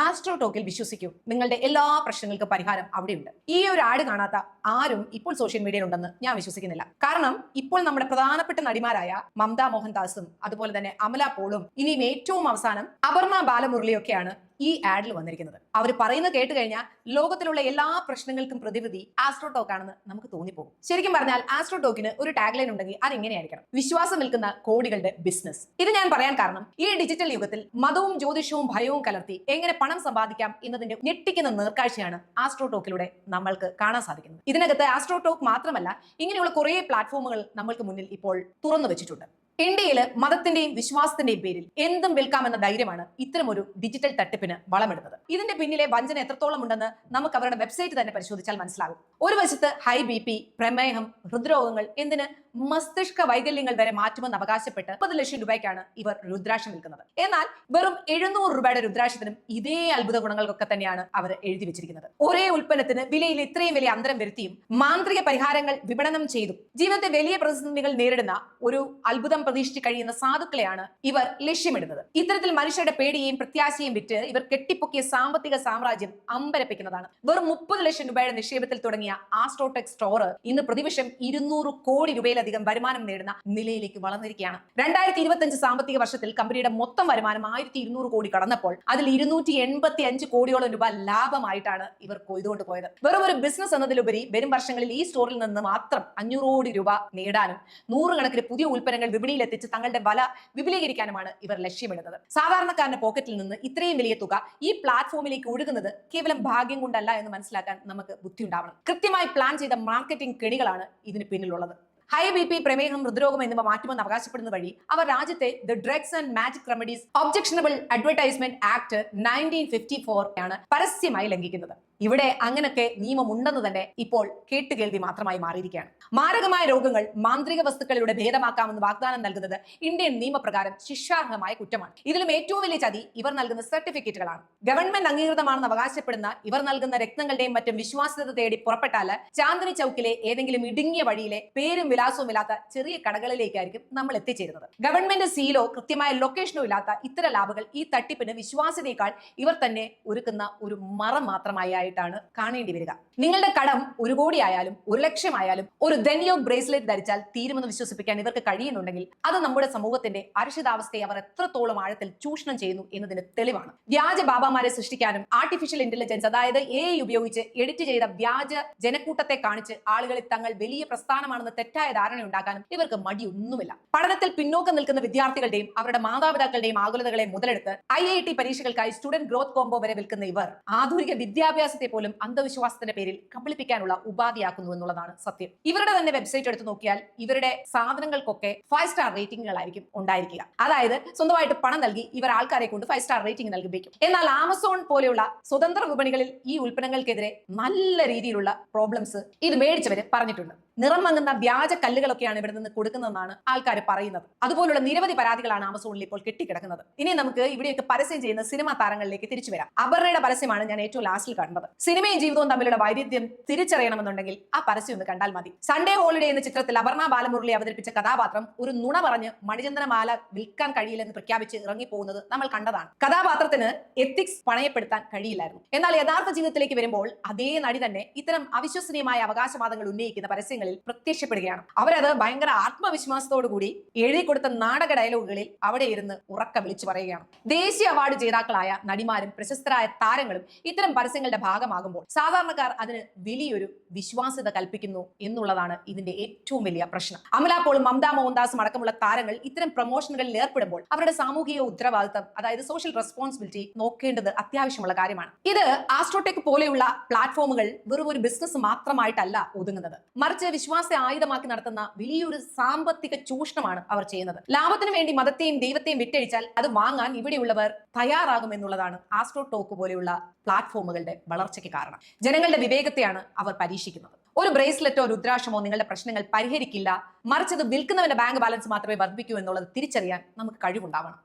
Astro ടോക്കിൽ വിശ്വസിക്കൂ, നിങ്ങളുടെ എല്ലാ പ്രശ്നങ്ങൾക്കും പരിഹാരം അവിടെയുണ്ട്. ഈ ഒരു ആഡ് കാണാത്ത ആരും ഇപ്പോൾ സോഷ്യൽ മീഡിയയിൽ ഉണ്ടെന്ന് ഞാൻ വിശ്വസിക്കുന്നില്ല. കാരണം ഇപ്പോൾ നമ്മുടെ പ്രധാനപ്പെട്ട നടിമാരായ മമത മോഹൻദാസും അതുപോലെ തന്നെ അമല പോളും ഇനിയും ഏറ്റവും അവസാനം അപർണ ബാലമുരളിയൊക്കെയാണ് ഈ ആഡിൽ വന്നിരിക്കുന്നത്. അവർ പറയുന്നത് കേട്ട് കഴിഞ്ഞാൽ ലോകത്തിലുള്ള എല്ലാ പ്രശ്നങ്ങൾക്കും പ്രതിവിധി ആസ്ട്രോ ടോക്ക് ആണെന്ന് നമുക്ക് തോന്നിപ്പോകും. ശരിക്കും പറഞ്ഞാൽ ആസ്ട്രോ ടോക്കിന് ഒരു ടാഗ് ലൈൻ ഉണ്ടെങ്കിൽ അത് എങ്ങനെയായിരിക്കണം? വിശ്വാസം നിൽക്കുന്ന കോടികളുടെ ബിസിനസ്. ഇത് ഞാൻ പറയാൻ കാരണം ഈ ഡിജിറ്റൽ യുഗത്തിൽ മതവും ജ്യോതിഷവും ഭയവും കലർത്തി എങ്ങനെ പണം സമ്പാദിക്കാം എന്നതിന്റെ ഞെട്ടിക്കുന്ന നേർക്കാഴ്ചയാണ് ആസ്ട്രോ ടോക്കിലൂടെ നമ്മൾക്ക് കാണാൻ സാധിക്കുന്നത്. ഇതിനകത്ത് ആസ്ട്രോ ടോക്ക് മാത്രമല്ല, ഇങ്ങനെയുള്ള കുറേ പ്ലാറ്റ്ഫോമുകൾ നമ്മൾക്ക് മുന്നിൽ ഇപ്പോൾ തുറന്നു വെച്ചിട്ടുണ്ട്. ഇന്ത്യയിൽ മതത്തിന്റെയും വിശ്വാസത്തിന്റെയും പേരിൽ എന്തും വിൽക്കാമെന്ന ധൈര്യമാണ് ഇത്തരമൊരു ഡിജിറ്റൽ തട്ടിപ്പിന് വളമെടുത്തത്. ഇതിന്റെ പിന്നിലെ വഞ്ചന എത്രത്തോളം ഉണ്ടെന്ന് നമുക്ക് അവരുടെ വെബ്സൈറ്റ് തന്നെ പരിശോധിച്ചാൽ മനസ്സിലാകും. ഒരു വശത്ത് ഹൈ BP, പ്രമേഹം, ഹൃദ്രോഗങ്ങൾ, എന്തിന് മസ്തിഷ്ക വൈകല്യങ്ങൾ വരെ മാറ്റുമെന്ന് അവകാശപ്പെട്ട് 30 ലക്ഷം രൂപയ്ക്കാണ് ഇവർ രുദ്രാക്ഷം വിൽക്കുന്നത്. എന്നാൽ വെറും 700 രൂപയുടെ രുദ്രാക്ഷത്തിനും ഇതേ അത്ഭുത ഗുണങ്ങൾക്കൊക്കെ തന്നെയാണ് അവർ എഴുതി വെച്ചിരിക്കുന്നത്. ഒരേ ഉൽപ്പന്നത്തിന് വിലയിൽ ഇത്രയും വലിയ അന്തരം വരുത്തിയും മാന്ത്രിക പരിഹാരങ്ങൾ വിപണനം ചെയ്തും ജീവിതത്തെ വലിയ പ്രതിസന്ധികൾ നേരിടുന്ന ഒരു അത്ഭുതം പ്രതീക്ഷിച്ച് കഴിയുന്ന സാധുക്കളെയാണ് ഇവർ ലക്ഷ്യമിടുന്നത്. ഇത്തരത്തിൽ മനുഷ്യരുടെ പേടിയെയും പ്രത്യാശയും വിറ്റ് ഇവർ കെട്ടിപ്പൊക്കിയ സാമ്പത്തിക സാമ്രാജ്യം അമ്പരപ്പിക്കുന്നതാണ്. വെറും 30 ലക്ഷം രൂപയുടെ നിക്ഷേപത്തിൽ തുടങ്ങിയ ആസ്ട്രോടെക് സ്റ്റോർ ഇന്ന് പ്രതിവർഷം 200 കോടി രൂപയിലധികം വരുമാനം നേടുന്ന നിലയിലേക്ക് വളർന്നിരിക്കുകയാണ്. 2025 സാമ്പത്തിക വർഷത്തിൽ കമ്പനിയുടെ മൊത്തം വരുമാനം 1200 കോടി കടന്നപ്പോൾ അതിൽ 285 കോടിയോളം രൂപ ലാഭമായിട്ടാണ് ഇവർ കൊയ്തുകൊണ്ട് പോയത്. വെറും ഒരു ബിസിനസ് എന്നതിലുപരി വരും വർഷങ്ങളിൽ ഈ സ്റ്റോറിൽ നിന്ന് മാത്രം 500 കോടി രൂപ നേടാനും 100 കണക്കിന് പുതിയ ഉൽപ്പന്നങ്ങൾ വിപണിയിൽ എത്തിച്ച് തങ്ങളുടെ വല വിപുലീകരിക്കാനുമാണ് ഇവർ ലക്ഷ്യമിടുന്നത്. സാധാരണക്കാരന്റെ പോക്കറ്റിൽ നിന്ന് ഇത്രയും വലിയ തുക ഈ പ്ലാറ്റ്ഫോമിലേക്ക് ഒഴുകുന്നത് കേവലം ഭാഗ്യം കൊണ്ടല്ല എന്ന് മനസ്സിലാക്കാൻ നമുക്ക് ബുദ്ധിയുണ്ടാവണം. കൃത്യമായി പ്ലാൻ ചെയ്ത മാർക്കറ്റിംഗ് കെണികളാണ് ഇതിന് പിന്നിലുള്ളത്. ഹൈ BP, പ്രമേഹം, ഹൃദ്രോഗം എന്നിവ മാറ്റുമെന്ന് അവകാശപ്പെടുന്ന വഴി അവർ രാജ്യത്തെ the drugs and magic remedies objectionable advertisement act 1954 ആണ് പരസ്യമായി ലംഘിക്കുന്നത്. ഇവിടെ അങ്ങനൊക്കെ നിയമം ഉണ്ടെന്ന് തന്നെ ഇപ്പോൾ കേട്ടുകേൾവി മാത്രമായി മാറിയിരിക്കുകയാണ്. മാരകമായ രോഗങ്ങൾ മാന്ത്രിക വസ്തുക്കളിലൂടെ ഭേദമാക്കാമെന്ന് വാഗ്ദാനം നൽകുന്നത് ഇന്ത്യൻ നിയമപ്രകാരം ശിക്ഷാർഹമായ കുറ്റമാണ്. ഇതിലും ഏറ്റവും വലിയ ചതി ഇവർ നൽകുന്ന സർട്ടിഫിക്കറ്റുകളാണ്. ഗവൺമെന്റ് അംഗീകൃതമാണെന്ന് അവകാശപ്പെടുന്ന ഇവർ നൽകുന്ന രത്നങ്ങളുടെയും മറ്റും വിശ്വാസ്യത തേടി പുറപ്പെട്ടാൽ ചാന്ദിനി ചൗക്കിലെ ഏതെങ്കിലും ഇടുങ്ങിയ വഴിയിലെ പേരും വിലാസവും ഇല്ലാത്ത ചെറിയ കടകളിലേക്കായിരിക്കും നമ്മൾ എത്തിച്ചേരുന്നത്. ഗവൺമെന്റ് സീലോ കൃത്യമായ ലൊക്കേഷനോ ഇല്ലാത്ത ഇത്തരം ലാഭങ്ങൾ ഈ തട്ടിപ്പിന് വിശ്വാസ്യതയേക്കാൾ ഇവർ തന്നെ ഒരുക്കുന്ന ഒരു മറ മാത്രമായിട്ടാണ് കാണേണ്ടി വരിക. നിങ്ങളുടെ കടം 1 കോടി ആയാലും 1 ലക്ഷം ആയാലും ഒരു ധനിയോ ബ്രേസ്ലെറ്റ് ധരിച്ചാൽ തീരുമെന്ന് വിശ്വസിപ്പിക്കാൻ ഇവർക്ക് കഴിയുന്നുണ്ടെങ്കിൽ അത് നമ്മുടെ സമൂഹത്തിന്റെ അരക്ഷിതാവസ്ഥയെ അവർ എത്രത്തോളം ആഴത്തിൽ ചൂഷണം ചെയ്യുന്നു എന്നതിന് തെളിവാണ്. വ്യാജ ബാബാമാരെ സൃഷ്ടിക്കാനും ആർട്ടിഫിഷ്യൽ ഇന്റലിജൻസ് അതായത് AI ഉപയോഗിച്ച് എഡിറ്റ് ചെയ്ത വ്യാജ ജനക്കൂട്ടത്തെ കാണിച്ച് ആളുകളെ തങ്ങൾ വലിയ പ്രസ്ഥാനമാണെന്ന് തെറ്റായ ധാരണ ഉണ്ടാക്കാനും ഇവർക്ക് മടിയൊന്നുമില്ല. പഠനത്തിൽ പിന്നോക്കം നിൽക്കുന്ന വിദ്യാർത്ഥികളുടെയും അവരുടെ മാതാപിതാക്കളുടെയും ആകുലതകളെ മുതലെടുത്ത് IIT പരീക്ഷകൾക്കായി സ്റ്റുഡന്റ് ഗ്രോത്ത് കോംബോ വരെ വിൽക്കുന്ന ഇവർ ആധുനിക വിദ്യാഭ്യാസത്തെ പോലും അന്ധവിശ്വാസത്തിന്റെ പേരിൽ കബളിപ്പിക്കാനുള്ള ഉപാധിയാക്കുന്നു എന്നുള്ളതാണ് സത്യം. ഇവരുടെ തന്നെ വെബ്സൈറ്റ് എടുത്ത് നോക്കിയാൽ ഇവരുടെ സാധനങ്ങൾക്കൊക്കെ 5 സ്റ്റാർ റേറ്റിംഗുകളായിരിക്കും ഉണ്ടായിരിക്കുക. അതായത് സ്വന്തമായിട്ട് പണം നൽകി ഇവർ ആൾക്കാരെ കൊണ്ട് 5 സ്റ്റാർ റേറ്റിംഗ് നൽകിപ്പിക്കും. എന്നാൽ ആമസോൺ പോലെയുള്ള സ്വതന്ത്ര വിപണികളിൽ ഈ ഉൽപ്പന്നങ്ങൾക്കെതിരെ നല്ല രീതിയിലുള്ള പ്രോബ്ലംസ് ഇത് മേടിച്ചവര് പറഞ്ഞിട്ടുണ്ട്. നിറം മങ്ങുന്ന വ്യാജ കല്ലുകളൊക്കെയാണ് ഇവിടെ നിന്ന് കൊടുക്കുന്നതെന്നാണ് ആൾക്കാർ പറയുന്നത്. അതുപോലുള്ള നിരവധി പരാതികളാണ് ആമസോണിൽ ഇപ്പോൾ കെട്ടിക്കിടക്കുന്നത്. ഇനി നമുക്ക് ഇവിടെയൊക്കെ പരസ്യം ചെയ്യുന്ന സിനിമാ താരങ്ങളിലേക്ക് തിരിച്ചു വരാം. അപർണയുടെ പരസ്യമാണ് ഞാൻ ഏറ്റവും ലാസ്റ്റിൽ കണ്ടത്. സിനിമയും ജീവിതവും തമ്മിലുള്ള വൈരുദ്ധ്യം തിരിച്ചറിയണമെന്നുണ്ടെങ്കിൽ ആ പരസ്യം ഒന്ന് കണ്ടാൽ മതി. സൺഡേ ഹോളിഡേ എന്ന ചിത്രത്തിൽ അപർണ ബാലമുരളി അവതരിപ്പിച്ച കഥാപാത്രം ഒരു നുണ പറഞ്ഞ് മണിചന്ദനമാല വിൽക്കാൻ കഴിയില്ലെന്ന് പ്രഖ്യാപിച്ച് ഇറങ്ങിപ്പോകുന്നത് നമ്മൾ കണ്ടതാണ്. കഥാപാത്രത്തിന് എത്തിക്സ് പണയപ്പെടുത്താൻ കഴിയില്ലായിരുന്നു. എന്നാൽ യഥാർത്ഥ ജീവിതത്തിലേക്ക് വരുമ്പോൾ അതേ നടി തന്നെ ഇത്തരം അവിശ്വസനീയമായ അവകാശവാദങ്ങൾ ഉന്നയിക്കുന്ന പരസ്യങ്ങൾ പ്രത്യക്ഷപ്പെടുകയാണ്. അവരത് ഭയങ്കര ആത്മവിശ്വാസത്തോടു കൂടി എഴുതി കൊടുത്ത നാടക ഡയലോഗുകളിൽ അവിടെ ഇരുന്ന് ഉറക്ക വിളിച്ചു പറയുകയാണ്. ദേശീയ അവാർഡ് ജേതാക്കളായ നടിമാരും പ്രശസ്തരായ താരങ്ങളും ഇത്തരം പരസ്യങ്ങളുടെ ഭാഗമാകുമ്പോൾ സാധാരണക്കാർ അതിന് വലിയൊരു വിശ്വാസ്യത കൽപ്പിക്കുന്നു എന്നുള്ളതാണ് ഇതിന്റെ ഏറ്റവും വലിയ പ്രശ്നം. അമല പോളും മമത മോഹൻദാസും അടക്കമുള്ള താരങ്ങൾ ഇത്തരം പ്രൊമോഷനുകളിൽ ഏർപ്പെടുമ്പോൾ അവരുടെ സാമൂഹിക ഉത്തരവാദിത്തം അതായത് സോഷ്യൽ റെസ്പോൺസിബിലിറ്റി നോക്കേണ്ടത് അത്യാവശ്യമുള്ള കാര്യമാണ്. ഇത് ആസ്ട്രോടെക് പോലെയുള്ള പ്ലാറ്റ്ഫോമുകൾ വെറും ഒരു ബിസിനസ് മാത്രമായിട്ടല്ല ഒതുങ്ങുന്നത്, മറിച്ച് വിശ്വാസത്തെ ആയുധമാക്കി നടത്തുന്ന വലിയൊരു സാമ്പത്തിക ചൂഷണമാണ് അവർ ചെയ്യുന്നത്. ലാഭത്തിന് വേണ്ടി മതത്തെയും ദൈവത്തെയും വിറ്റഴിച്ചാൽ അത് വാങ്ങാൻ ഇവിടെയുള്ളവർ തയ്യാറാകുമെന്നുള്ളതാണ് ആസ്ട്രോ ടോക്ക് പോലെയുള്ള പ്ലാറ്റ്ഫോമുകളുടെ വളർച്ചയ്ക്ക് കാരണം. ജനങ്ങളുടെ വിവേകത്തെയാണ് അവർ പരീക്ഷിക്കുന്നത്. ഒരു ബ്രേസ്ലെറ്റോ രുദ്രാക്ഷമോ നിങ്ങളുടെ പ്രശ്നങ്ങൾ പരിഹരിക്കില്ല, മറിച്ച് അത് വിൽക്കുന്നവന്റെ ബാങ്ക് ബാലൻസ് മാത്രമേ വർദ്ധിപ്പിക്കൂ എന്നുള്ളത് തിരിച്ചറിയാൻ നമുക്ക് കഴിവുണ്ടാവണം.